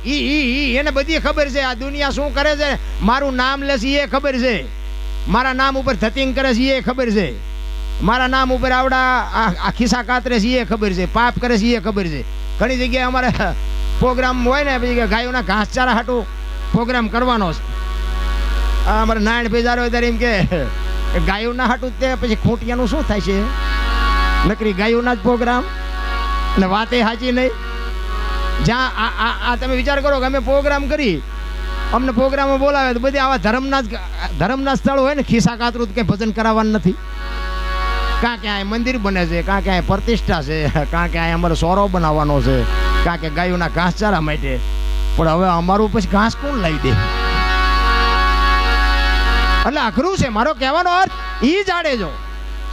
એને બધી ખબર છે આ દુનિયા શું કરે છે. મારું નામ લે છે એ ખબર છે, મારા નામ ઉપર ધતિંગ કરે છે એ ખબર છે, મારા નામ ઉપર આવડા આ ખિસ્સા કાતરે છે એ ખબર છે, પાપ કરે છે એ ખબર છે. ઘણી જગ્યાએ અમારે પ્રોગ્રામ હોય ને પછી ગાયોના ઘાસચારા હાટું પ્રોગ્રામ કરવાનો છે. અમારે નારાયણ બેજાર હોય ત્યારે એમ કે ગાયોના હાટું તે પછી ખૂંટિયાનું શું થાય છે, નકરી ગાયોના જ પ્રોગ્રામ અને વાતે સાચી નહીં. જ્યાં આ તમે વિચાર કરો કે અમે પ્રોગ્રામ કરી, અમને પ્રોગ્રામમાં બોલાવે તો બધી આવા ધર્મના સ્થળ હોય ને, ખિસ્સા કાતરું કંઈ ભજન કરાવવાનું નથી. કાં ક્યાંય મંદિર બને છે, કાં ક્યાંય પ્રતિષ્ઠા છે, કાં ક્યાંય અમારે સોરો બનાવવાનો છે, કાં કે ગાયોના ઘાસચારા માટે. પણ હવે અમારું પછી ઘાસ કોણ લઈ દે? એટલે અઘરું છે. મારો કહેવાનો અર્થ ઈ જાડેજો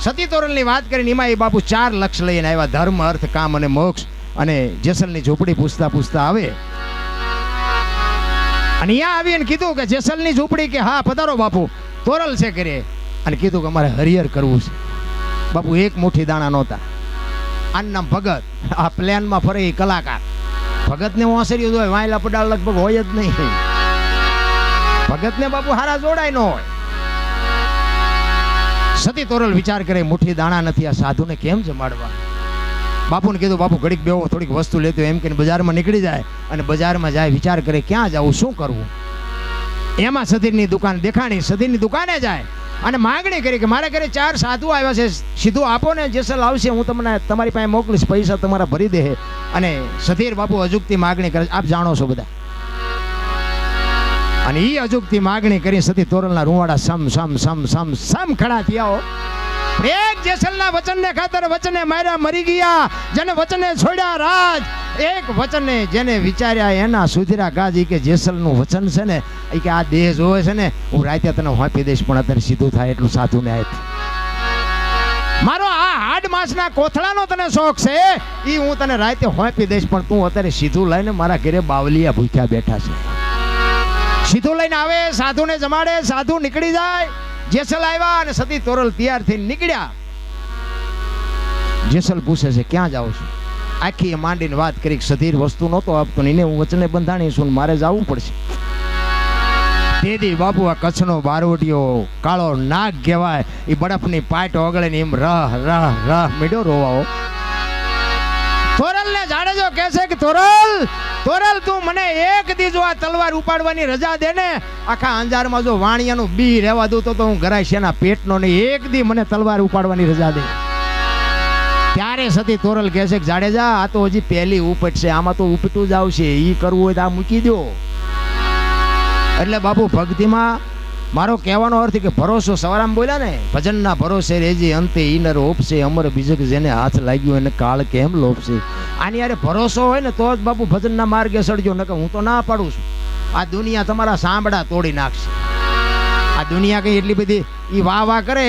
સતી તોરલની વાત કરીને એમાં એ બાપુ 4 લક્ષ લઈને આવ્યા: ધર્મ, અર્થ, કામ અને મોક્ષ. અને જેસલની ઝૂંપડી પૂછતા પૂછતા આવે અને અહીંયા આવીને કીધું કે જેસલની ઝૂંપડી, કે હા પધારો બાપુ, તોરલ છે કરે. અને કીધું કે અમારે હરિહર કરવું છે. બાપુ એક મુઠ્ઠી દાણા નહોતા. આનું નામ ભગત. આ પ્લેનમાં ફરે એ કલાકાર. ભગતને ઓસર્યું હોય, વાયલા પડાળ લગભગ હોય જ નહીં. ભગતને બાપુ હારા જોડાય ન હોય. સતી તોરલ વિચાર કરે, મુઠ્ઠી દાણા નથી, આ સાધુને કેમ જમાડવા? બાપુને કીધું બાપુ ઘડીક બેહો, થોડીક વસ્તુ લેતો. એમ કે બજારમાં નીકળી જાય અને બજારમાં જાય, વિચાર કરે ક્યાં જવું, શું કરવું. એમાં સધીરની દુકાન દેખાણી. સધીરની દુકાને જાય અને માંગણી કરી કે મારા ઘરે 4 સાધુ આવ્યા છે, સીધું આપો ને, જેસલ આવશે હું તમને તમારી પાસે મોકલીશ, પૈસા તમારા ભરી દે. અને સધીર બાપુ અજુકતી માગણી કરે. આપ જાણો છો બધા. અને એ અજુકતી માગણી કરી સતી તોરલના રૂવાડા સમ સમ સમ સમ સમ ખડા થયા. એક જેસલના વચનને ખાતર વચને માર્યા મરી ગયા, જેને વચને છોડ્યા રાજ. એક વચને જેને વિચાર્યા એના સુધીરા ગાજ. કે જેસલનું વચન છે ને, એ કે આ દેહ જોવે છે ને, હું રાતે તને હોંપી દઈશ, પણ અત્યારે સીધું થાય એટલું સાધુને આપ. મારો આ હાડ માંસના કોથળાનો તને શોખ છે, એ હું તને રાતે હોંપી દઈશ, પણ તું અત્યારે સીધું લઈને મારા ઘરે બાવલિયા ભૂખ્યા બેઠા છે. સીધું લઈને આવે, સાધુને જમાડે, સાધુ નીકળી જાય. જેસલ આવ્યા અને સતી તોરલ તૈયાર થઈને નીકળ્યા. જેસલ પૂછે છે ક્યાં જાવ છો? આખી માંડીને વાત કરી. સધીર વસ્તુ નહોતો આપતો ને, એને હું વચને બંધાણી છું, મારે જવું પડશે. તેદી બાપુ આ કચ્છનો બારોટિયો, કાળો નાગ કહેવાય, એ બરફની પાટ ઓગળે ને એમ રહ રહ રહ મીડો રોવાઓ. તોરલ ને જાડેજો કહેશે કે તોરલ તું મને એક દી જો આ તલવાર ઉપાડવાની રજા દે ને, આખા અંજારમાં જો વાણિયાનું બી રહેવા દઉં તો હું ગરાઈશ એના પેટનો નહીં. એક દી મને તલવાર ઉપાડવાની રજા દે. ત્યારે સતી તોરલ કહેશે કે જાડેજા આ તો હજી પહેલી ઉપટ છે, આમાં તો ઉપટું જ આવશે, ઈ કરવું હોય તો આ મૂકી દો. એટલે બાપુ ભક્તિમાં મારો કહેવાનો અર્થ કે ભરોસો, સવારામ બોલ્યા ને, ભજનના ભરોસે રેજી અંતે ઈનર ઓપશે, અમર બીજક જેને હાથ લાગ્યો એને કાળ કેમ લોપશે. આની યારે ભરોસો હોય ને તો જ બાપુ ભજનના માર્ગે સડજો, નકર હું તો ના પાડું છું. આ દુનિયા તમારા સાંભળા તોડી નાખશે. આ દુનિયા કઈ એટલી બધી ઈ વાહ વાહ કરે,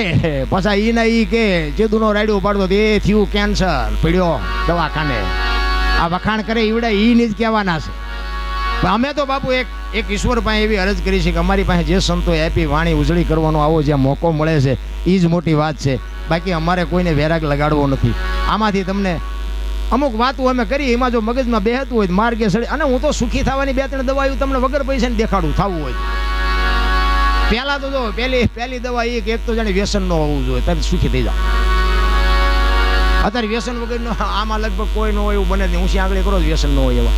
પાછા ઈ ના ઈ કે જેદુનો રાયડો ઉપાડતો એ થયું કેન્સર, પડ્યો દવાખાને. આ વખાણ કરે ઈવડા ઈ ની જ કહેવાના છે. અમે તો બાપુ એક ઈશ્વર પાસે એવી અરજ કરી છે કે અમારી પાસે જે સંતોએ આપી વાણી ઉજળી કરવાનો આવો જ્યાં મોકો મળે છે એ જ મોટી વાત છે. બાકી અમારે કોઈને વેરાગ લગાડવો નથી. આમાંથી તમને અમુક વાતો અમે કરી, એમાં જો મગજમાં બેહતું હોય માર્ગે સડે. અને હું તો સુખી થવાની 2-3 દવાઓ તમને વગર પૈસાને દેખાડું થવું હોય. પહેલા તો જો પહેલી દવા એ કે એક તો જાણે વ્યસન ન હોવું જોઈએ, તમે સુખી થઈ જાઓ. અત્યારે વ્યસન વગરનો આમાં લગભગ કોઈ ન હોય એવું બને. ઊંચી આંગળી કરો વ્યસન ન હોય એવા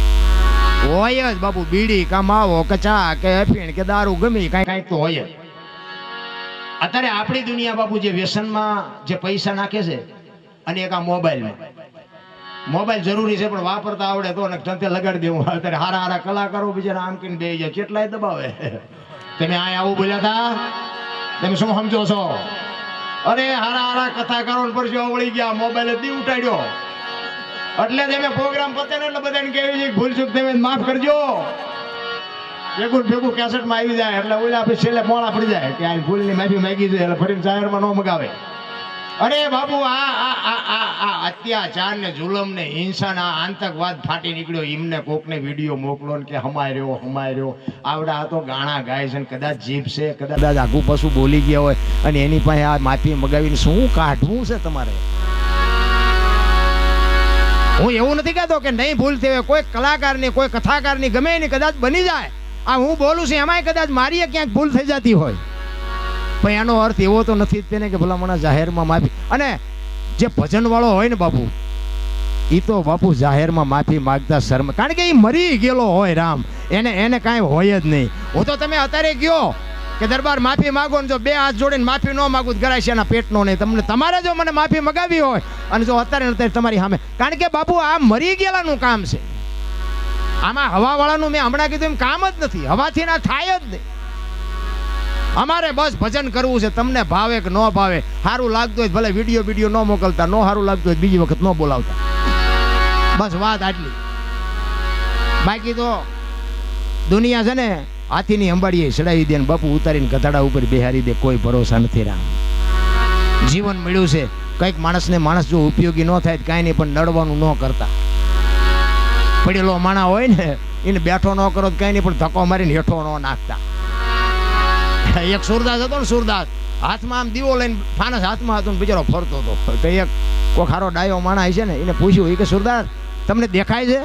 હોય જ બાપુ. બીડી કમાવો, કચા કે અફીણ કે દારૂ ગમી કાંઈક તો હોય જ. અત્યારે આપણી દુનિયા બાપુ જે વ્યસનમાં જે પૈસા નાખે છે, અને એક આ મોબાઈલ જરૂરી છે પણ વાપરતા આવડે તો ધંધે લગાડી દેવું. અત્યારે હારા કલાકારો બિચારા આમ કરીને બે જાય, કેટલાય દબાવે. તમે આ આવું બોલ્યા હતા, તમે શું સમજો છો? અરે હારા કથાકારો પર વળી ગયા, મોબાઈલ દી ઉઠાડ્યો. એટલે જ અમે પ્રોગ્રામ પતે ને એટલે બધાને કહેવી છે ભૂલ ચૂક તમે માફ કરજો. ભેગું કેસેટમાં આવી જાય એટલે ઓલા આપણે છેલ્લે મોડા પડી જાય કે આ ભૂલની માફી માંગી છે એટલે ફરીને જાહેરમાં ન મગાવે. અરે બાપુ આ અત્યાચાર ને જુલમ ને હિંસા ના આતંકવાદ ફાટી નીકળ્યો. એમને કોકને વિડીયો મોકલો ને કે હમાર્યો આવડા આ તો ગાણા ગાય છે, કદાચ જીભ છે, કદાચ આઘું પશુ બોલી ગયા હોય અને એની પાસે આ માફી મગાવીને શું કાઢવું છે તમારે? હું એવું નથી કહેતો કે નહીં ભૂલ થઈ હોય, કોઈ કલાકારની કોઈ કથાકારની ગમે એની કદાચ બની જાય, આ હું બોલું છું એમાંય કદાચ મારી ક્યાંક ભૂલ થઈ જતી હોય, પણ એનો અર્થ એવો તો નથી જ તેને કે ભલા મને જાહેરમાં માફી. અને જે ભજન વાળો હોય ને બાપુ, એ તો બાપુ જાહેરમાં માફી માગતા શરમ, કારણ કે એ મરી ગયેલો હોય રામ, એને કાંઈ હોય જ નહીં. હું તો તમે અત્યારે ગયો કે દરબાર માફી માગો ને જો બે હાથ જોડીને માફી ન માગું ગરાય છે એના પેટનો નહીં. તમને તમારે જો મને માફી મગાવી હોય અને જો અત્યારે તમારી સામે, કારણ કે બાપુ આ મરી ગયેલાનું કામ છે. આમાં હવાવાળાનું મેં હમણાં કીધું એમ કામ જ નથી, હવાથી ના થાય જ નહીં. અમારે બસ ભજન કરવું છે, તમને ભાવે કે ન ભાવે, સારું લાગતું હોય ભલે વિડીયો ન મોકલતા, ન સારું લાગતું હોય બીજી વખત ન બોલાવતા, બસ વાત આટલી. બાકી તો દુનિયા છે ને હાથીની અંબાડીએ ચડાવી દે ને બાપુ ઉતારીને ગધાડા ઉપર બેહારી દે, કોઈ ભરોસા નથી રામ. જીવન મળ્યું છે, કંઈક માણસને માણસ જો ઉપયોગી ન થાય કાંઈ નહીં, પણ નડવાનું ન કરતા. પડેલો માણા હોય ને એને બેઠો ન કરો કાંઈ નહીં, પણ ધક્કો મારીને હેઠો ન નાખતા. એક સુરદાસ હતો ને, સુરદાસ હાથમાં આમ દીવો લઈને ફાનસ હાથમાં હતો ને બિચારો ફરતો હતો. તો એક કોઈ ખારો ડાયો માણા છે ને એને પૂછ્યું, એ કે સુરદાસ તમને દેખાય છે?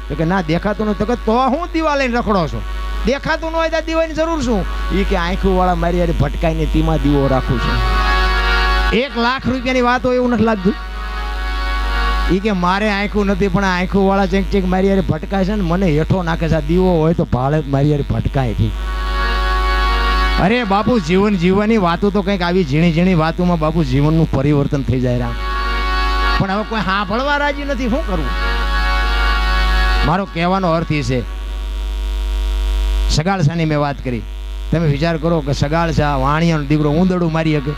તો કે ના દેખાતું નથી. તો હું દીવા લઈને રખડો છો? દેખાતું ન હોય તો દીવાની જરૂર શું? એ કે આંખું વાળા મારી યાર ભટકાઈને તેમાં દીવો રાખું છું. 1 લાખ રૂપિયાની વાત હોય એવું નથી લાગતું? એ કે મારે આંખું નથી, પણ આંખું વાળા ચેક મારી યાર ભટકાય છે ને મને હેઠો નાખે છે. આ દીવો હોય તો ભાળે મારી યાર ભટકાય ઠીક. અરે બાપુ જીવન જીવવાની વાતો તો કંઈક આવી ઝીણી ઝીણી વાતોમાં બાપુ જીવનનું પરિવર્તન થઈ જાય રામ. પણ હવે કોઈ સાંભળવા રાજી નથી, શું કરવું? મારો કહેવાનો અર્થ એ છે, સગાળસાની મેં વાત કરી, તમે વિચાર કરો કે સગાળસા વાણિયાનો દીકરો ઊંદડું મારી શકે?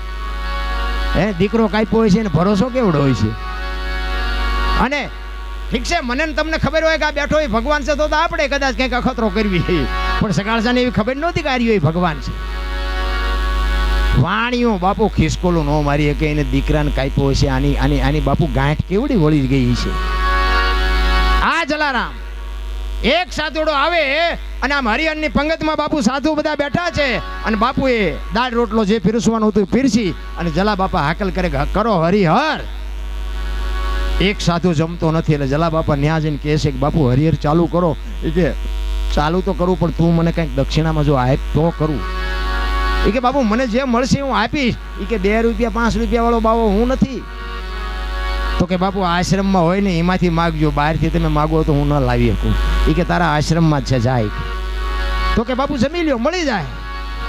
દીકરો કાપ્યો હોય છે ને ભરોસો કેવડો હોય છે. અને ઠીક છે મને ને તમને ખબર હોય કે આ બેઠો હોય ભગવાન છે, તો આપણે કદાચ કંઈક અખતરો કરવી, પણ સગાળસાને એવી ખબર નહોતી કે આ રહ્યો ભગવાન છે. વાણિયો બાપુ ખિસકોલું ન મારી શકે, એને દીકરાને કાપ્યો હોય છે. આની બાપુ ગાંઠ કેવડી વળી ગઈ છે. આ જલારામ એક સાધુડો આવે અને આમ હરિહરની પંગતમાં બાપુ સાધુ બધા બેઠા છે, અને બાપુએ દાળ રોટલો જે પીરસવાનું હતું પીરસી અને જલા બાપા હાકલ કરે કરો હરિહર. એક સાધુ જમતો નથી એટલે જલા બાપા ન્યા જઈને કહે છે કે બાપુ હરિહર ચાલુ કરો. એ કે ચાલુ તો કરું, પણ તું મને કંઈક દક્ષિણામાં જો આપ તો કરું. એ કે બાપુ મને જે મળશે હું આપીશ. એ કે 2 રૂપિયા 5 રૂપિયા વાળો બાવો હું નથી. તો કે બાપુ આશ્રમમાં હોય ને એમાંથી માગજો, બહારથી તમે માગો તો હું ન લાવી શકું. એ કે તારા આશ્રમમાં જ છે જાય. તો કે બાપુ જમી લ્યો મળી જાય.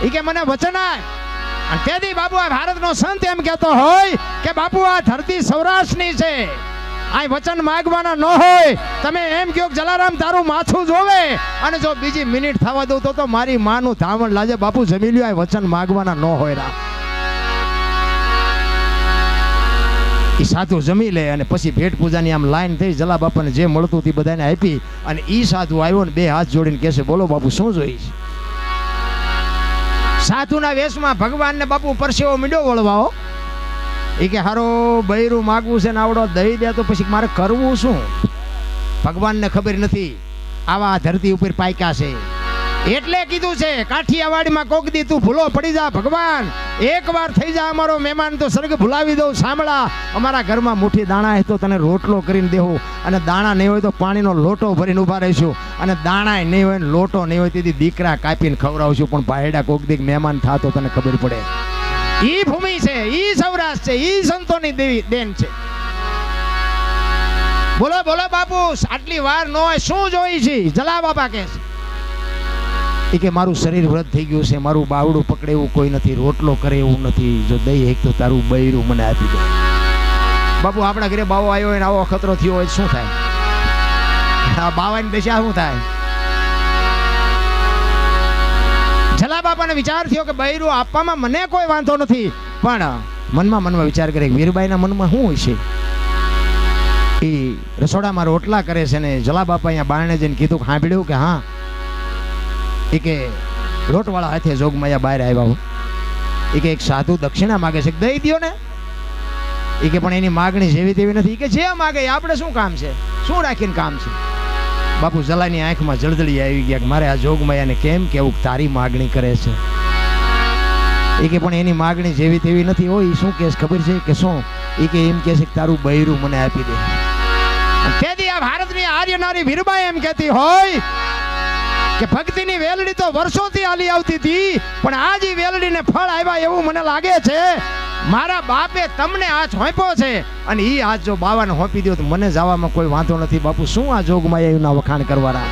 એ કે મને વચન આપ. અને તેથી બાપુ આ ભારતનો સંત એમ કહેતો હોય કે બાપુ આ ધરતી સૌરાષ્ટ્રની છે, આ વચન માગવાના ન હોય. તમે એમ કહો કે જલારામ તારું માથું જોવે અને જો બીજી મિનિટ થવા દઉં તો મારી માનું ધાવણ લાજે. બાપુ જમી લ્યો, આ વચન માગવાના ન હોય રામ. એ સાધુ જમી લે અને પછી ભેટ પૂજાની આમ લાઈન થઈ, જલા બાપાને જે મળતું તે બધાને આપી. અને એ સાધુ આવ્યો ને 2 હાથ જોડીને કહેશે બોલો બાપુ શું જોઈશ? સાધુના વેશમાં ભગવાનને બાપુ પરસેવો મીંડો વળવાઓ. એ કે હારો બૈરું માગવું છે ને આવડો દઈ દે તો પછી મારે કરવું શું? ભગવાનને ખબર નથી આવા ધરતી ઉપર પાક્યા છે, એટલે કીધું છે કાઠિયાવાડીમાં કોક દી તું ભૂલો પડી જા ભગવાન, એકવાર થઈ જા અમારો મહેમાન તો સ્વર્ગ ભૂલાવી દઉં. સાંભળા, અમારા ઘરમાં મુઠ્ઠી દાણા હે તો તને રોટલો કરીને દેવું, અને દાણા નહીં હોય તો પાણીનો લોટો ભરીને ઊભા રહીશું, અને દાણા નહીં હોય ને લોટો નહીં હોય તેથી દીકરા કાપીને ખવડાવશું. પણ ભાઈડા કોક દી મહેમાન થાતો તને ખબર પડે. ઈ ભૂમિ છે, ઈ સૌરાષ્ટ્ર છે, ઈ સંતોની દેન છે. બોલો બોલો બાપુ, આટલી વાર ન હોય શું જોઈ છે? જલા બાપા કે છે કે મારું શરીર વ્રત થઈ ગયું છે, મારું બાવડું પકડે એવું કોઈ નથી, રોટલો કરે એવું નથી, જો દઈ એક તો તારું બૈરું મને આપી દે. બાપુ આપણા ઘરે બાવો આવ્યો હોય ને આવો ખતરો થયો હોય શું થાય? આ બાવાની દશા શું થાય? જલા બાપાને વિચાર થયો કે બૈરું આપવામાં મને કોઈ વાંધો નથી, પણ મનમાં વિચાર કરે કે વીરબાઈના મનમાં શું હોય છે? એ રસોડામાં રોટલા કરે છે ને જલા બાપા અહીંયા બારણે જઈને કીધું કે સાંભળ્યું કે હા, એ કે લોટવાળા હાથે જોગમાયા બહાર આવ્યા. એ કે એક સાધુ દક્ષિણા માગે છે, દઈ દો ને. એ કે પણ એની માગણી જેવી તેવી નથી. કે જે માગે આપણે શું કામ છે, શું રાખીને કામ છે? બાપુ જલાની આંખમાં જળજળી આવી ગયા કે મારે આ જોગમાયાને કેમ કેવું તારી માગણી કરે છે? એ કે પણ એની માગણી જેવી તેવી નથી હોય. શું કે ખબર છે કે શું? એ કે એમ કે છે કે તારું બૈરું મને આપી દે. ભારતની આર્ય નારી વીરબાઈ એમ કહેતી હોય કે ભક્તિની વેલડી તો વર્ષોથી હાલી આવતી હતી, પણ આજ ઈ વેલડીને ફળ આવ્યા એવું મને લાગે છે. મારા બાપે તમને આ સોંપ્યો છે અને ઈ આજ જો બાવાને સોંપી દો તો મને જવામાં કોઈ વાંધો નથી. બાપુ શું આ જોગમાં એના વખાણ કરવાના.